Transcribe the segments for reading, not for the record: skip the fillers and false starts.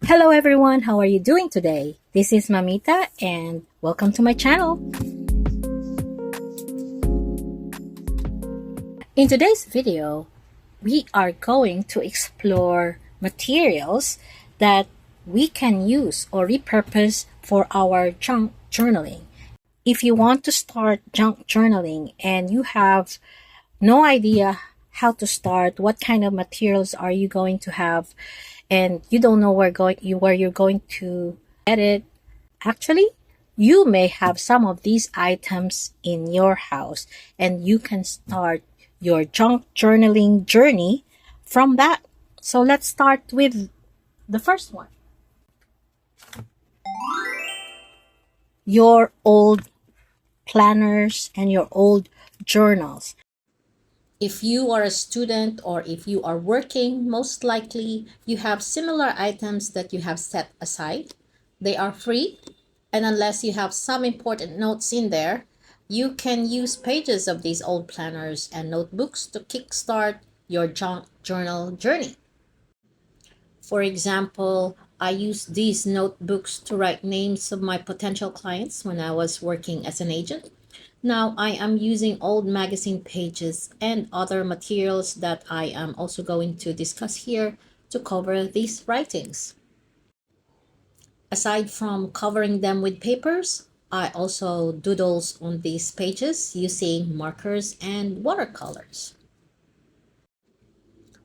Hello everyone, how are you doing today? This is Mamita and welcome to my channel. In today's video, we are going to explore materials that we can use or repurpose for our junk journaling. If you want to start junk journaling and you have no idea how to start, what kind of materials are you going to have, and you don't know where you're going to get it, actually, you may have some of these items in your house, and you can start your junk journaling journey from that. So let's start with the first one. Your old planners and your old journals. If you are a student or if you are working, most likely you have similar items that you have set aside. They are free, and unless you have some important notes in there, you can use pages of these old planners and notebooks to kickstart your junk journal journey. For example, I used these notebooks to write names of my potential clients when I was working as an agent. Now I am using old magazine pages and other materials that I am also going to discuss here to cover these writings. Aside from covering them with papers, I also doodles on these pages using markers and watercolors.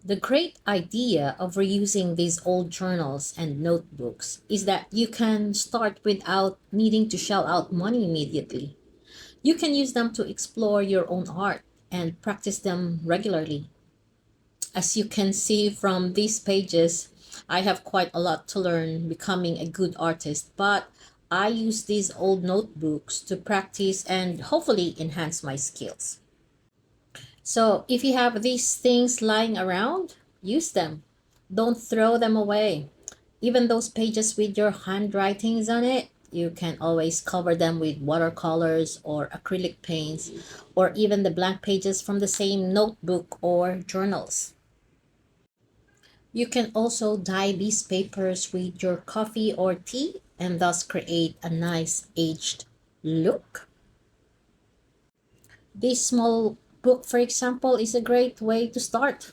The great idea of reusing these old journals and notebooks is that you can start without needing to shell out money immediately. You can use them to explore your own art and practice them regularly. As you can see from these pages, I have quite a lot to learn becoming a good artist, but I use these old notebooks to practice and hopefully enhance my skills. So if you have these things lying around, use them. Don't throw them away. Even those pages with your handwritings on it, you can always cover them with watercolors or acrylic paints, or even the blank pages from the same notebook or journals. You can also dye these papers with your coffee or tea and thus create a nice aged look. This small book, for example, is a great way to start.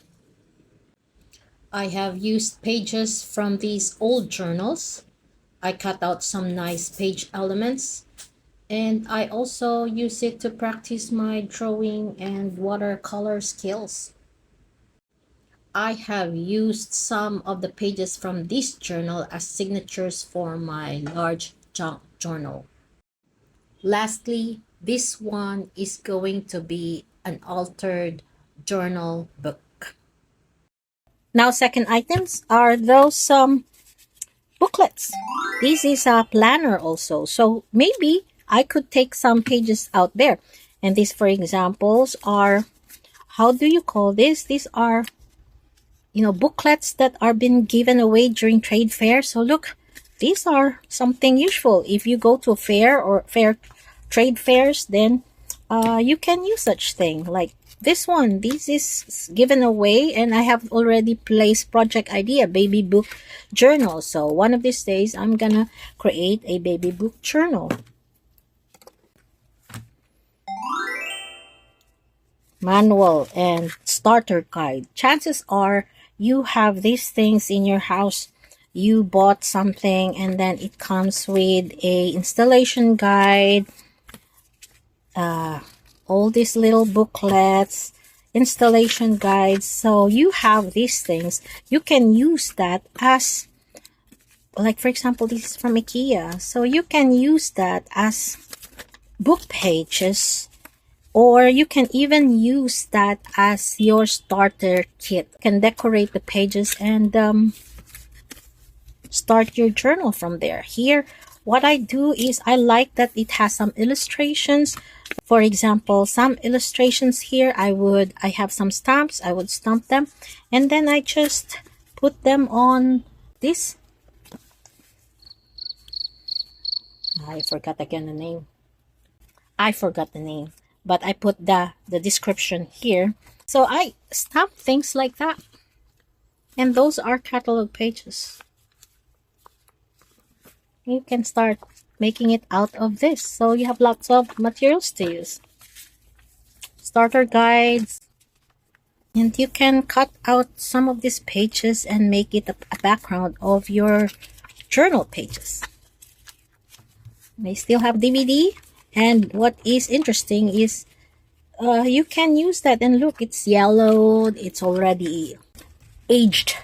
I have used pages from these old journals. I cut out some nice page elements, and I also use it to practice my drawing and watercolor skills. I have used some of the pages from this journal as signatures for my large junk journal. Lastly, this one is going to be an altered journal book. Now, second items are those booklets. This is a planner also, so maybe I could take some pages out there. And these, for examples, are, how do you call this? These are, booklets that are being given away during trade fairs. So look, these are something useful. If you go to a fair or trade fairs, then you can use such thing like this one. This is given away, and I have already placed project idea baby book journal. So one of these days I'm gonna create a baby book journal. Manual and starter guide. Chances are you have these things in your house. You bought something and then it comes with a installation guide, all these little booklets, installation guides. So you have these things. You can use that as, like for example, this is from IKEA. So you can use that as book pages, or you can even use that as your starter kit. You can decorate the pages and start your journal from there. Here, what I do is I like that it has some illustrations. For example, some illustrations here, I have some stamps. I would stamp them, and then I just put them on this. I forgot again the name. But I put the description here. So I stamp things like that. And those are catalog pages. you can start making it out of this. So you have lots of materials to use. Starter guides. And you can cut out some of these pages and make it a background of your journal pages. They still have DVD. And what is interesting is you can use that, and look, it's yellowed. It's already aged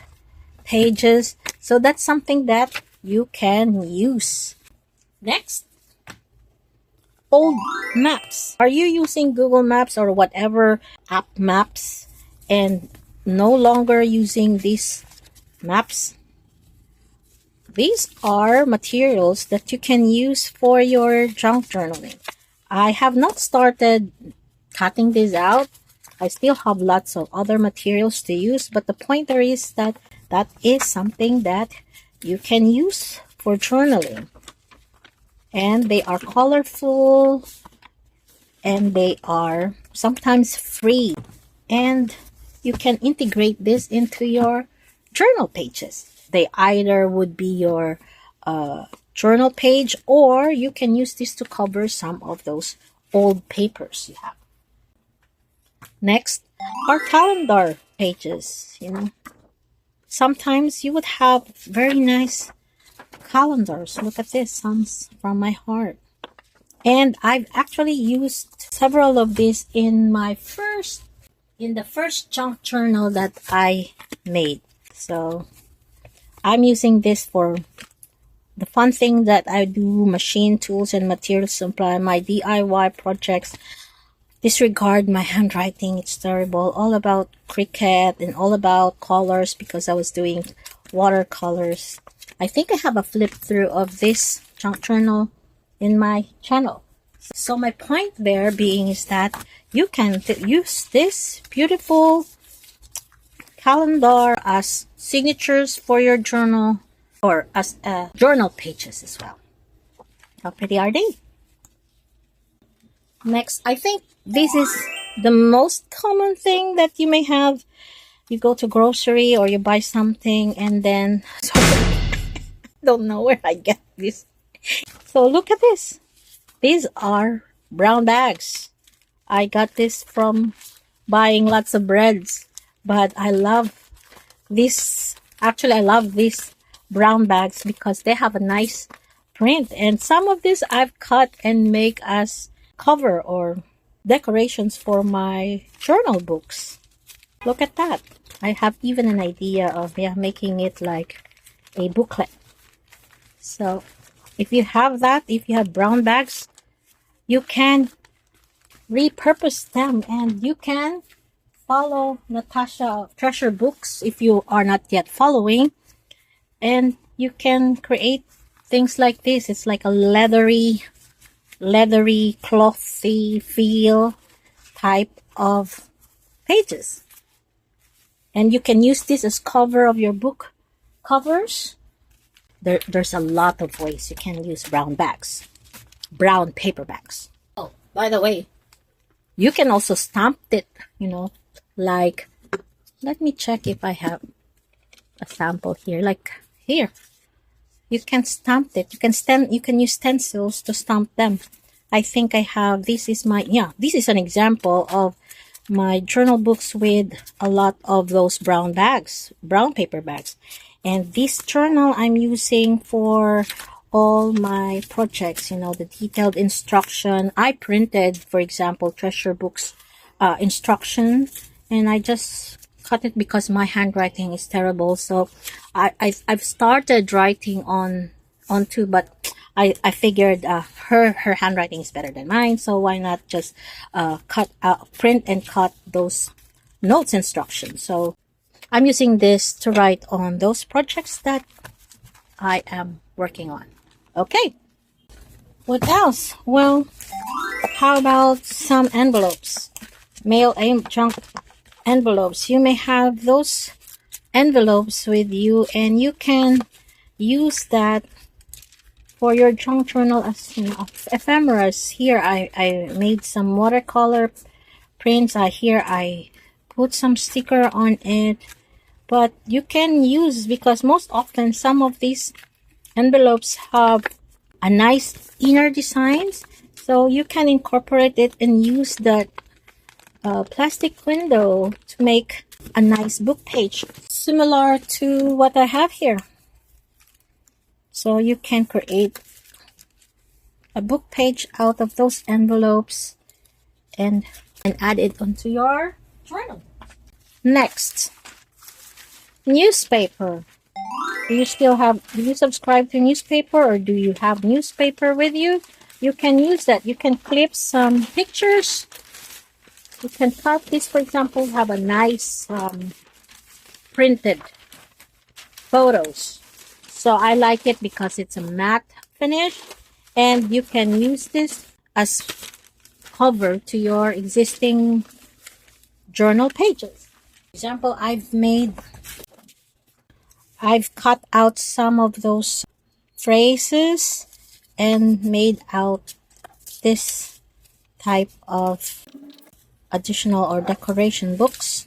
pages. So that's something that you can use. Next, old maps. Are you using Google Maps or whatever app maps and no longer using these maps? These are materials that you can use for your junk journaling. I have not started cutting this out. I still have lots of other materials to use, but the point there is that that is something that you can use for journaling. And they are colorful, and they are sometimes free, and you can integrate this into your journal pages. They either would be your journal page, or you can use this to cover some of those old papers you have. Next are calendar pages. Sometimes you would have very nice calendars. Look at this, some from my heart. And I've actually used several of these in the first junk journal that I made. So I'm using this for the fun thing that I do, machine tools and material supply, my DIY projects. Disregard my handwriting, it's terrible. All about Cricut and all about colors, because I was doing watercolors. I think I have a flip through of this junk journal in my channel. So my point there being is that you can use this beautiful calendar as signatures for your journal, or as journal pages as well. How pretty are they? Next, I think this is the most common thing that you may have. You go to grocery or you buy something, and then don't know where I get this. So look at this. These are brown bags. I got this from buying lots of breads, but I love this. Actually, I love these brown bags because they have a nice print, and some of these I've cut and make as cover or decorations for my journal books. Look at that. I have even an idea of making it like a booklet. So if you have that, if you have brown bags, you can repurpose them, and you can follow Natasha Treasure Books if you are not yet following, and you can create things like this. It's like a leathery, clothy feel type of pages, and you can use this as cover of your book covers. There's a lot of ways you can use brown paper bags. Oh, by the way, you can also stamp it, like, let me check if I have a sample here. Like here, you can stamp it. You can use stencils to stamp them. I think I have, this is an example of my journal books with a lot of those brown paper bags. And this journal I'm using for all my projects, the detailed instruction. I printed, for example, Treasure Books instruction, and I just cut it because my handwriting is terrible. So I've started writing onto, but I figured her handwriting is better than mine, so why not just print and cut those notes instructions. So I'm using this to write on those projects that I am working on. Okay, what else? Well, how about some envelopes? Mail junk envelopes. You may have those envelopes with you, and you can use that for your junk journal as ephemeras. Here I made some watercolor prints. Here I put some sticker on it, but you can use, because most often some of these envelopes have a nice inner designs, so you can incorporate it and use that plastic window to make a nice book page similar to what I have here. So you can create a book page out of those envelopes and add it onto your journal. Next, newspaper. Do you subscribe to newspaper, or do you have newspaper with you? You can use that. You can clip some pictures. You can cut this, for example, have a nice printed photos. So I like it because it's a matte finish, and you can use this as cover to your existing journal pages. For example, I've cut out some of those phrases and made out this type of additional or decoration books.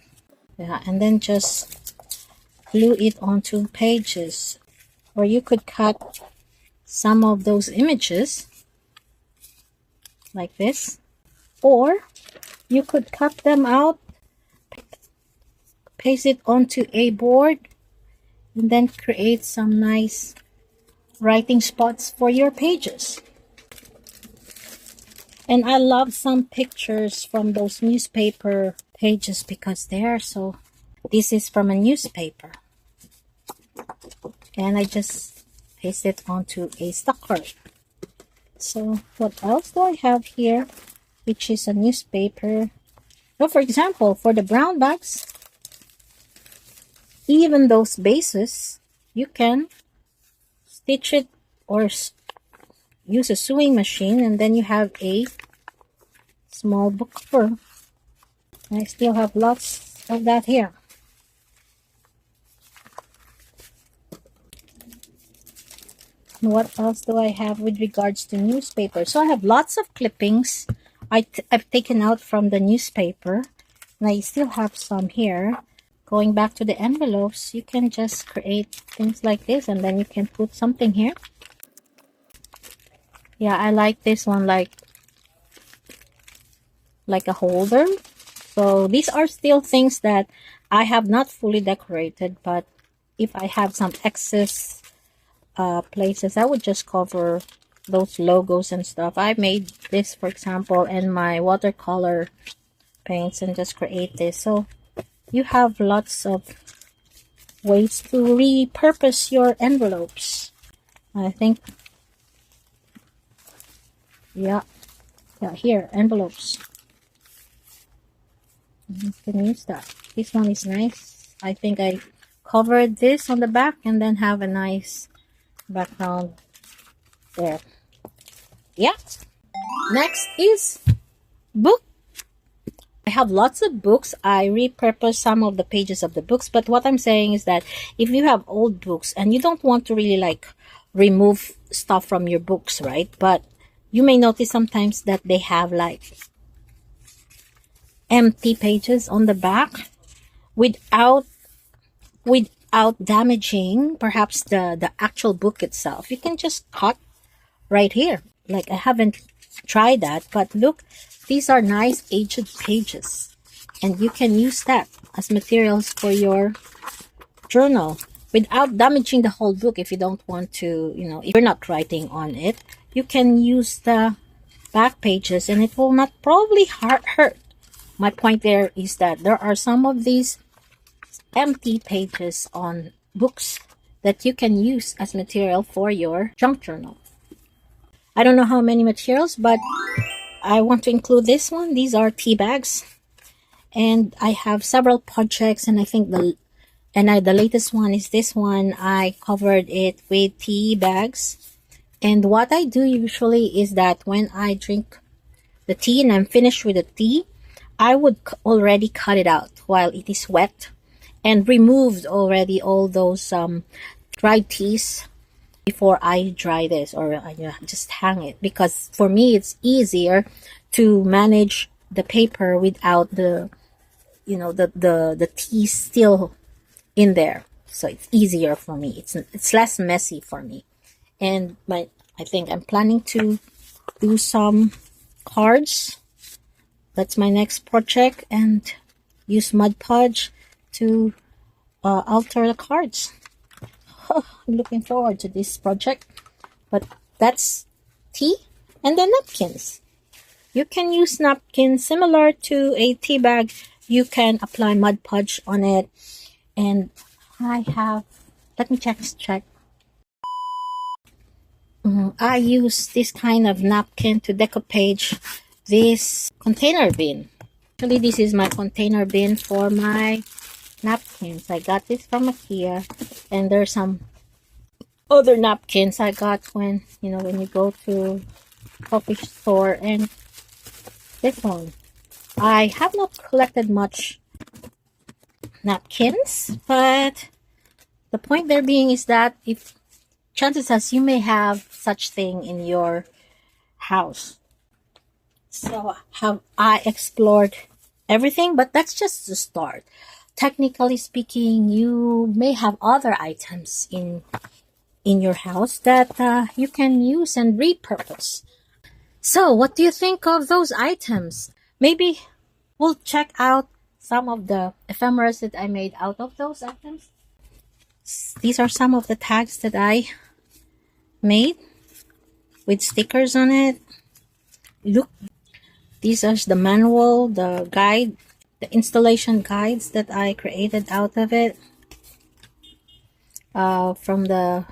Yeah, and then just glue it onto pages. Or you could cut some of those images like this, or you could cut them out, paste it onto a board, and then create some nice writing spots for your pages. And I love some pictures from those newspaper pages because they are so... This is from a newspaper. And I just paste it onto a stock card. So what else do I have here, which is a newspaper? So for example, for the brown bags, even those bases, you can stitch it or use a sewing machine, and then you have a small book cover. I still have lots of that here. What else do I have with regards to newspaper? So I have lots of clippings I've taken out from the newspaper, and I still have some here. Going back to the envelopes, you can just create things like this, and then you can put something here. Yeah, I like this one, like a holder. So these are still things that I have not fully decorated, but if I have some excess places, I would just cover those logos and stuff. I made this, for example, in my watercolor paints, and just create this. So you have lots of ways to repurpose your envelopes. I think, yeah, here, envelopes. You can use that. This one is nice. I think I covered this on the back and then have a nice background there. Yeah. Next is book. I have lots of books. I repurpose some of the pages of the books, but what I'm saying is that if you have old books and you don't want to really like remove stuff from your books, right? But you may notice sometimes that they have like empty pages on the back without damaging perhaps the actual book itself. You can just cut right here. Like, I haven't tried that, but look, these are nice aged pages, and you can use that as materials for your journal without damaging the whole book. If you don't want to, if you're not writing on it, you can use the back pages and it will not probably hurt. My point there is that there are some of these empty pages on books that you can use as material for your junk journal. I don't know how many materials, but I want to include this one. These are tea bags, and I have several projects, and I think the latest one is this one. I covered it with tea bags, and what I do usually is that when I drink the tea and I'm finished with the tea, I would already cut it out while it is wet and removed already all those dried teas before I dry this, or just hang it, because for me it's easier to manage the paper without the the tea still in there. So it's easier for me. It's less messy for me. And I think I'm planning to do some cards. That's my next project, and use Mud Podge to alter the cards. I'm looking forward to this project. But that's tea. And then napkins. You can use napkins similar to a tea bag. You can apply Mud Podge on it. And I have, let me check. I use this kind of napkin to decoupage this container bin. Actually, this is my container bin for my napkins. I got this from IKEA, and there's some other napkins I got when you go to coffee store. And this one, I have not collected much napkins, but the point there being is that if chances as you may have such thing in your house. So have I explored everything, but that's just the start. Technically speaking, you may have other items in your house that you can use and repurpose. So what do you think of those items? Maybe we'll check out some of the ephemeras that I made out of those items. These are some of the tags that I made with stickers on it. Look, these are the manual, the guide, the installation guides that I created out of it from the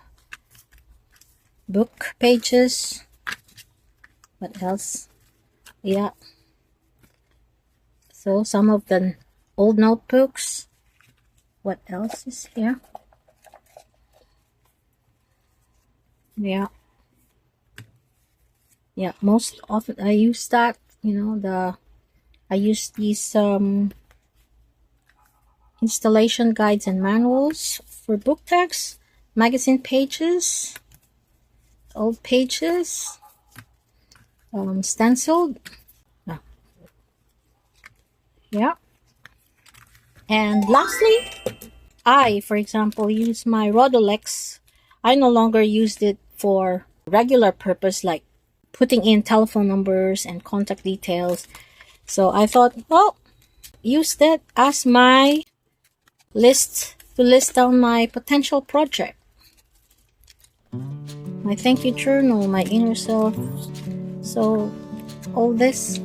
book pages. What else? Yeah. So some of the old notebooks. What else is here? Yeah. Yeah, most often I use that, I use these installation guides and manuals for book tags, magazine pages, old pages, stenciled. Ah, yeah. And lastly, for example, use my Rodolex. I no longer used it for regular purpose like putting in telephone numbers and contact details. So I thought, well, use that as my list to list down my potential project. My thank you journal, my inner self. So all this.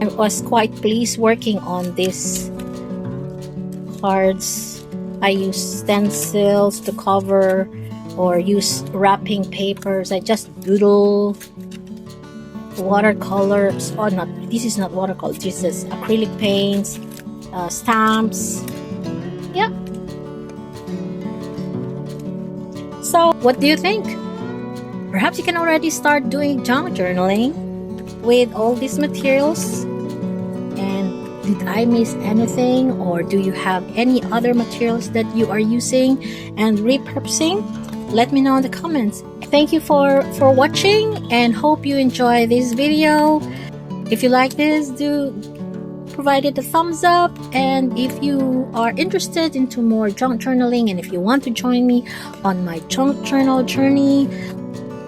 I was quite pleased working on these cards. I use stencils to cover or use wrapping papers. I just doodle watercolors. Oh, not this is not watercolor. This is acrylic paints, stamps. Yeah. So, what do you think? Perhaps you can already start doing junk journaling with all these materials. And did I miss anything, or do you have any other materials that you are using and repurposing? Let me know in the comments. Thank you for watching, and hope you enjoy this video. If you like this, do provide it a thumbs up. And if you are interested into more junk journaling, and if you want to join me on my junk journal journey,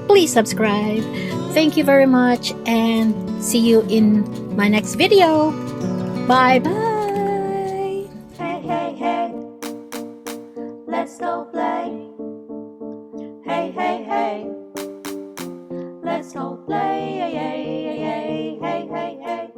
please subscribe. Thank you very much, and see you in my next video. Bye bye. Hey, hey, hey, let's go play. Hey, hey, hey, let's go play. Hey, hey, hey, hey, hey, hey.